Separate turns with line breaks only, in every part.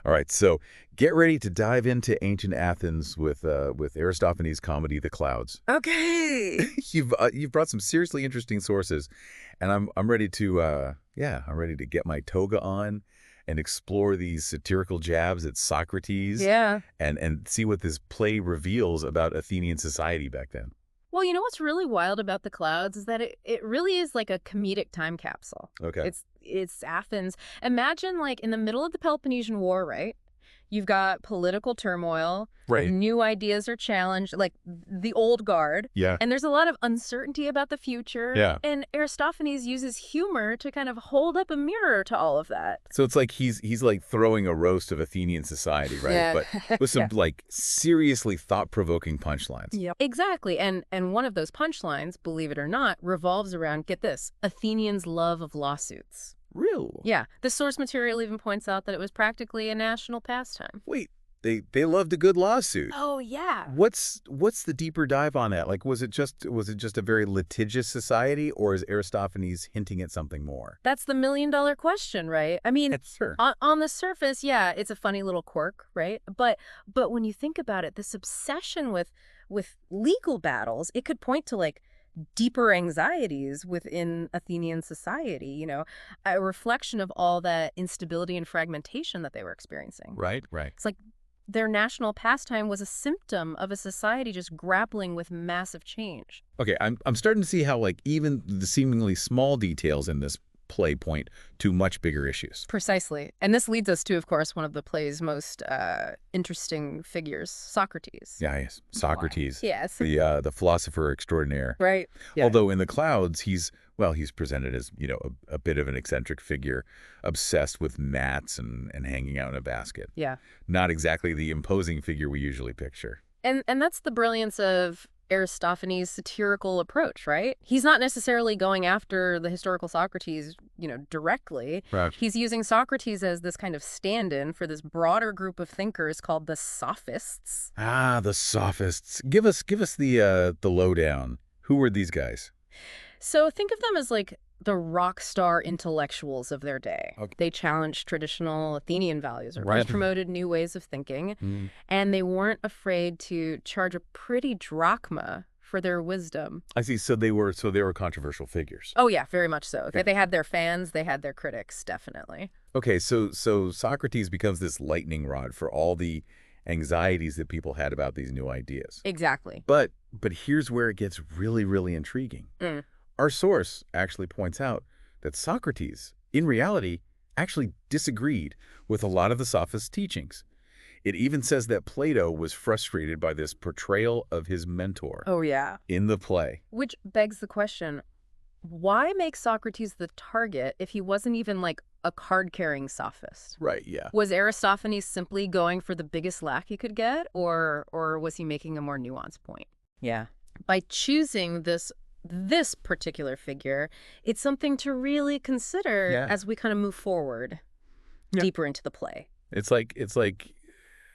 All right, so get ready to dive into ancient Athens with Aristophanes' comedy, The Clouds.
Okay.
You've brought some seriously interesting sources, and I'm ready to I'm ready to get my toga on and explore these satirical jabs at Socrates
Yeah.
and see what this play reveals about Athenian society back then.
Well, you know what's really wild about The Clouds is that it really is like a comedic time capsule.
Okay.
It's Athens. Imagine like in the middle of the Peloponnesian War, right? You've got political turmoil,
Right.
new ideas are challenged, like the old guard.
Yeah.
And there's a lot of uncertainty about the future.
Yeah.
And Aristophanes uses humor to kind of hold up a mirror to all of that.
So it's like he's like throwing a roast of Athenian society, right?
Yeah.
But with some like seriously thought-provoking punchlines.
Yep. Exactly. And one of those punchlines, believe it or not, revolves around, get this, Athenians' love of lawsuits.
Real?
Yeah. The source material even points out that it was practically a national pastime.
Wait, they loved a good lawsuit.
Oh, yeah.
What's the deeper dive on that? Like, was it just a very litigious society, or is Aristophanes hinting at something more?
That's the million-dollar question, right? I mean,
Sure.
on the surface, yeah, it's a funny little quirk, right? But when you think about it, this obsession with legal battles, it could point to like deeper anxieties within Athenian society, you know, a reflection of all that instability and fragmentation that they were experiencing.
Right.
It's like their national pastime was a symptom of a society just grappling with massive change.
Okay, I'm starting to see how like even the seemingly small details in this play point to much bigger issues.
Precisely. And this leads us to, of course, one of the play's most interesting figures, Socrates.
Yeah, yes. Socrates.
Yes.
The philosopher extraordinaire.
Right. Yeah.
Although in The Clouds, he's presented as, a bit of an eccentric figure, obsessed with mats and hanging out in a basket.
Yeah.
Not exactly the imposing figure we usually picture.
And that's the brilliance of Aristophanes' satirical approach, right? He's not necessarily going after the historical Socrates, directly.
Right.
He's using Socrates as this kind of stand-in for this broader group of thinkers called the Sophists.
Ah, the Sophists. Give us the lowdown. Who were these guys?
So think of them as like the rock star intellectuals of their day.
Okay.
They challenged traditional Athenian values or
Right.
promoted new ways of thinking, and they weren't afraid to charge a pretty drachma for their wisdom.
I see. So they were controversial figures.
Oh yeah, very much so.
Okay.
They had their fans, they had their critics, definitely.
Okay, so Socrates becomes this lightning rod for all the anxieties that people had about these new ideas.
Exactly.
But here's where it gets really, really intriguing. Our source actually points out that Socrates, in reality, actually disagreed with a lot of the Sophists' teachings. It even says that Plato was frustrated by this portrayal of his mentor
Oh yeah.
in the play.
Which begs the question, why make Socrates the target if he wasn't even like a card-carrying sophist?
Right, yeah.
Was Aristophanes simply going for the biggest laugh he could get, or was he making a more nuanced point? Yeah. By choosing this particular figure, it's something to really consider as we kind of move forward deeper into the play.
It's like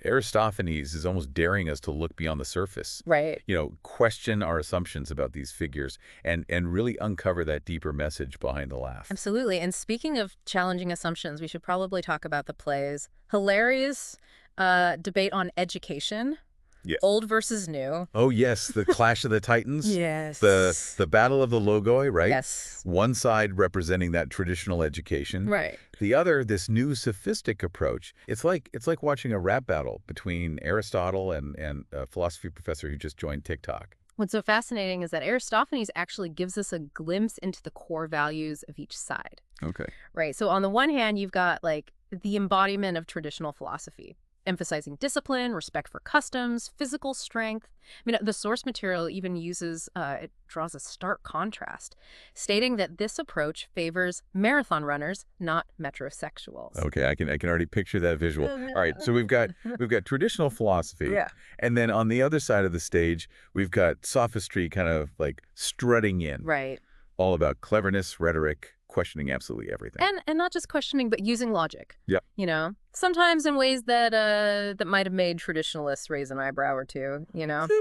Aristophanes is almost daring us to look beyond the surface.
Right.
Question our assumptions about these figures and really uncover that deeper message behind the laugh.
Absolutely. And speaking of challenging assumptions, we should probably talk about the play's hilarious debate on education.
Yes.
Old versus new.
Oh, yes. The Clash of the Titans.
Yes.
The Battle of the Logoi, right?
Yes.
One side representing that traditional education.
Right.
The other, this new sophistic approach. It's like watching a rap battle between Aristotle and a philosophy professor who just joined TikTok.
What's so fascinating is that Aristophanes actually gives us a glimpse into the core values of each side.
Okay.
Right. So on the one hand, you've got like the embodiment of traditional philosophy, emphasizing discipline, respect for customs, physical strength. I mean, the source material even it draws a stark contrast, stating that this approach favors marathon runners, not metrosexuals.
Okay, I can already picture that visual. All right, so we've got traditional philosophy.
Yeah.
And then on the other side of the stage, we've got sophistry kind of like strutting in.
Right.
All about cleverness, rhetoric, questioning absolutely everything.
And not just questioning, but using logic.
Yeah.
Sometimes in ways that that might have made traditionalists raise an eyebrow or two,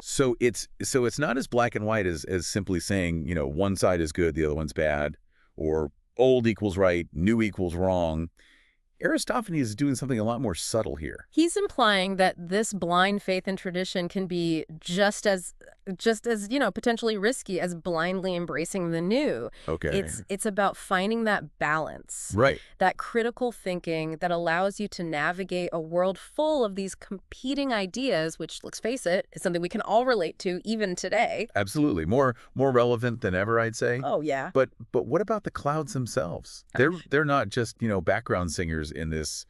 So it's not as black and white as simply saying, one side is good, the other one's bad, or old equals right, new equals wrong. Aristophanes is doing something a lot more subtle here.
He's implying that this blind faith in tradition can be just as potentially risky as blindly embracing the new.
Okay.
It's about finding that balance.
Right.
That critical thinking that allows you to navigate a world full of these competing ideas, which, let's face it, is something we can all relate to even today.
Absolutely. More relevant than ever, I'd say.
Oh, yeah.
But what about the clouds themselves? They're not just, background singers in this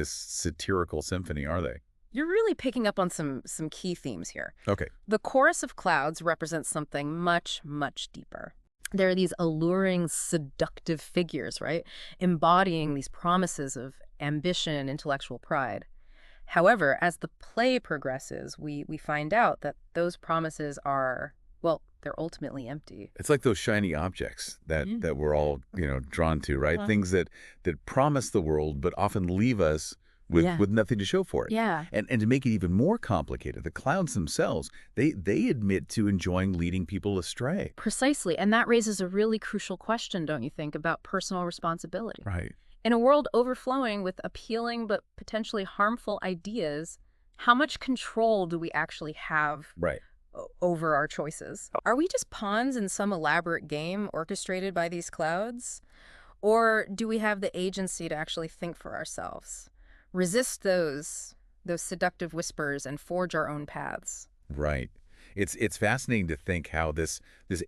satirical symphony, are they?
You're really picking up on some key themes here.
Okay.
The chorus of clouds represents something much, much deeper. There are these alluring, seductive figures, right? Embodying these promises of ambition, intellectual pride. However, as the play progresses, we find out that those promises are, well, they're ultimately empty.
It's like those shiny objects that we're all, drawn to, right? Things that promise the world but often leave us with nothing to show for it.
Yeah.
And to make it even more complicated, the clouds themselves, they admit to enjoying leading people astray.
Precisely. And that raises a really crucial question, don't you think, about personal responsibility.
Right.
In a world overflowing with appealing but potentially harmful ideas, how much control do we actually have over our choices? Are we just pawns in some elaborate game orchestrated by these clouds? Or do we have the agency to actually think for ourselves? Resist those seductive whispers and forge our own paths.
Right. It's fascinating to think how this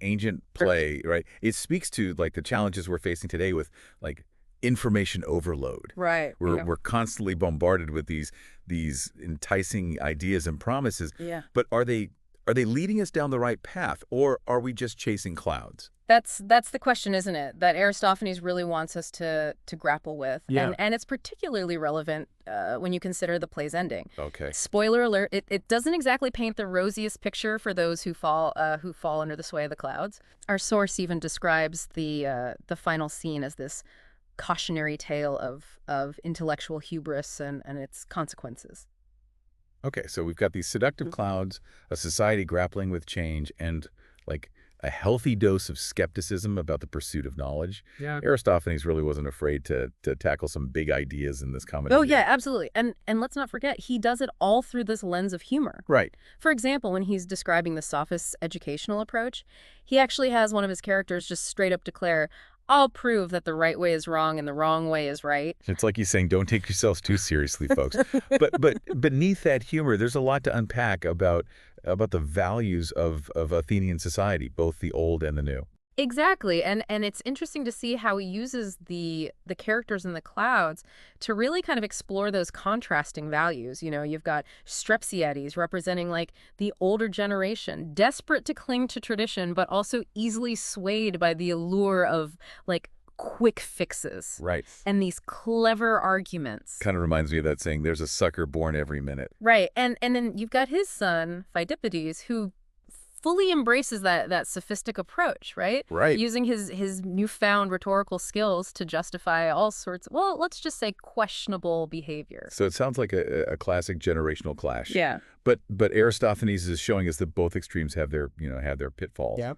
ancient play, right, it speaks to like the challenges we're facing today with like information overload.
Right.
We're constantly bombarded with these enticing ideas and promises.
Yeah.
But are they leading us down the right path, or are we just chasing clouds?
That's the question, isn't it? That Aristophanes really wants us to grapple with.
Yeah.
And it's particularly relevant when you consider the play's ending.
Okay.
Spoiler alert, it doesn't exactly paint the rosiest picture for those who fall under the sway of the clouds. Our source even describes the final scene as this cautionary tale of intellectual hubris and its consequences.
Okay, so we've got these seductive clouds, a society grappling with change, and like a healthy dose of skepticism about the pursuit of knowledge.
Yeah.
Aristophanes really wasn't afraid to tackle some big ideas in this comedy.
Oh, yeah, absolutely. And let's not forget, he does it all through this lens of humor.
Right.
For example, when he's describing the sophist's educational approach, he actually has one of his characters just straight up declare, "I'll prove that the right way is wrong and the wrong way is right."
It's like he's saying, don't take yourselves too seriously, folks. But beneath that humor, there's a lot to unpack about the values of Athenian society, both the old and the new.
Exactly. And it's interesting to see how he uses the characters in the clouds to really kind of explore those contrasting values. You've got Strepsiades representing like the older generation, desperate to cling to tradition, but also easily swayed by the allure of like quick fixes.
Right.
And these clever arguments.
Kind of reminds me of that saying, there's a sucker born every minute.
Right. And then you've got his son, Phidippides, who fully embraces that sophistic approach, right?
Right.
Using his newfound rhetorical skills to justify all sorts of, well, let's just say questionable behavior.
So it sounds like a classic generational clash.
Yeah.
But Aristophanes is showing us that both extremes have their pitfalls.
Yep.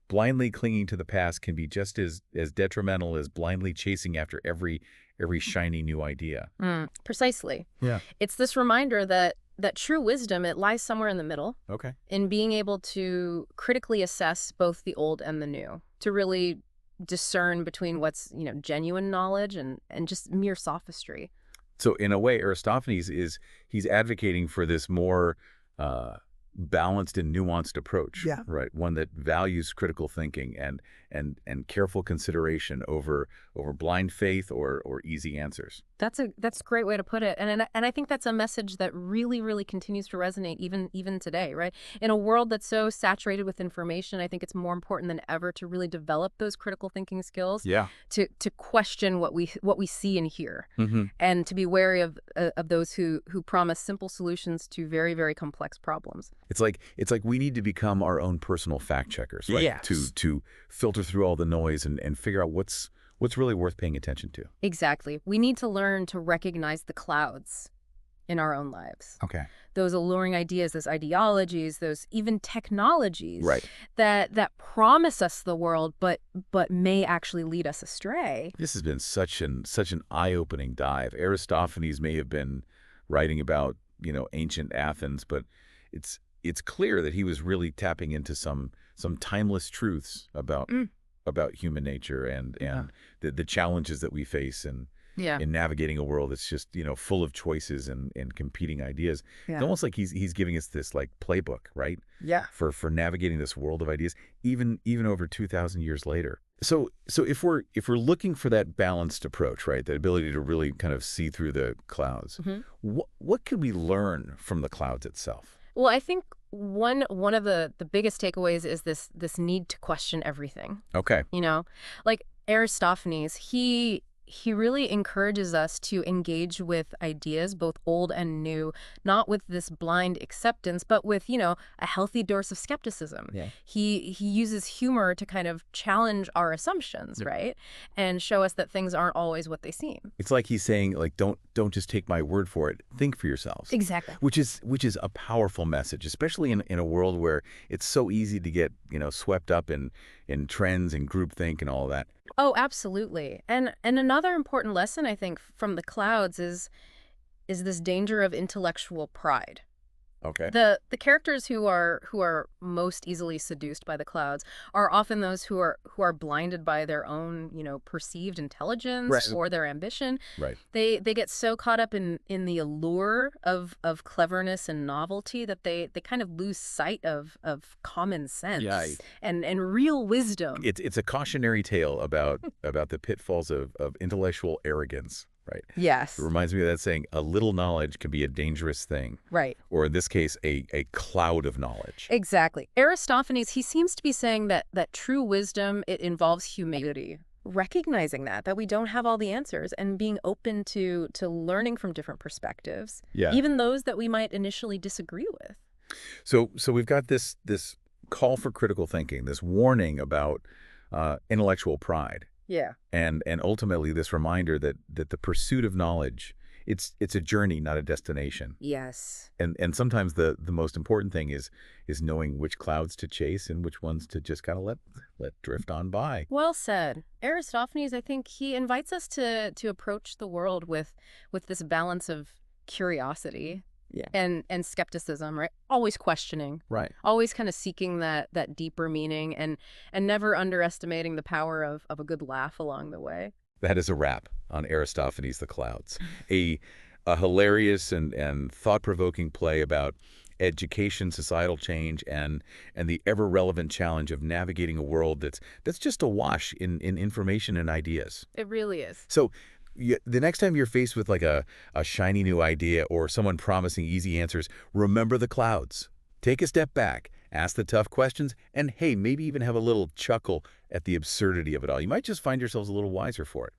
Blindly clinging to the past can be just as detrimental as blindly chasing after every shiny new idea.
Precisely.
Yeah.
It's this reminder that true wisdom, it lies somewhere in the middle.
Okay.
In being able to critically assess both the old and the new, to really discern between what's, genuine knowledge and just mere sophistry.
So in a way, Aristophanes he's advocating for this more balanced and nuanced approach.
Yeah.
Right. One that values critical thinking and careful consideration over blind faith or easy answers.
That's a great way to put it. And I think that's a message that really, really continues to resonate even today, right? In a world that's so saturated with information, I think it's more important than ever to really develop those critical thinking skills.
Yeah.
To question what we see and hear.
Mm-hmm.
And to be wary of those who promise simple solutions to very, very complex problems.
It's like we need to become our own personal fact checkers, right?
Yes.
To filter through all the noise and figure out what's really worth paying attention to.
Exactly. We need to learn to recognize the clouds in our own lives.
Okay.
Those alluring ideas, those ideologies, those even technologies
Right.
that promise us the world but may actually lead us astray.
This has been such an eye-opening dive. Aristophanes may have been writing about, ancient Athens, but it's clear that he was really tapping into some timeless truths about human nature and the challenges that we face in navigating a world that's just full of choices and competing ideas.
Yeah.
It's almost like he's giving us this like playbook, right?
Yeah.
For navigating this world of ideas, even over 2,000 years later. So if we're looking for that balanced approach, right, that ability to really kind of see through the clouds, what could we learn from the clouds itself?
Well, I think one of the biggest takeaways is this need to question everything.
Okay.
Like Aristophanes, he really encourages us to engage with ideas, both old and new, not with this blind acceptance, but with, a healthy dose of skepticism.
Yeah.
He uses humor to kind of challenge our assumptions, right? And show us that things aren't always what they seem.
It's like he's saying, like, don't just take my word for it. Think for yourselves.
Exactly.
Which is a powerful message, especially in a world where it's so easy to get, swept up in trends and groupthink and all of that.
Oh, absolutely. And another important lesson, I think, from the clouds is this danger of intellectual pride.
Okay.
The characters who are most easily seduced by the clouds are often those who are blinded by their own, perceived intelligence or their ambition.
Right.
They get so caught up in the allure of cleverness and novelty that they kind of lose sight of common sense and real wisdom.
It's a cautionary tale about the pitfalls of intellectual arrogance. Right.
Yes.
It reminds me of that saying, a little knowledge can be a dangerous thing.
Right.
Or in this case, a cloud of knowledge.
Exactly. Aristophanes, he seems to be saying that true wisdom, it involves humility. Recognizing that we don't have all the answers and being open to learning from different perspectives.
Yeah.
Even those that we might initially disagree with.
So we've got this call for critical thinking, this warning about intellectual pride.
Yeah.
And ultimately this reminder that the pursuit of knowledge, it's a journey, not a destination.
Yes.
And sometimes the most important thing is knowing which clouds to chase and which ones to just kind of let drift on by.
Well said. Aristophanes, I think he invites us to approach the world with this balance of curiosity. Yeah. And skepticism, right? Always questioning.
Right.
Always kind of seeking that deeper meaning and never underestimating the power of a good laugh along the way.
That is a wrap on Aristophanes' The Clouds. A hilarious and thought-provoking play about education, societal change, and the ever-relevant challenge of navigating a world that's just awash in information and ideas.
It really is.
So the next time you're faced with like a shiny new idea or someone promising easy answers, remember the clouds. Take a step back, ask the tough questions, and hey, maybe even have a little chuckle at the absurdity of it all. You might just find yourselves a little wiser for it.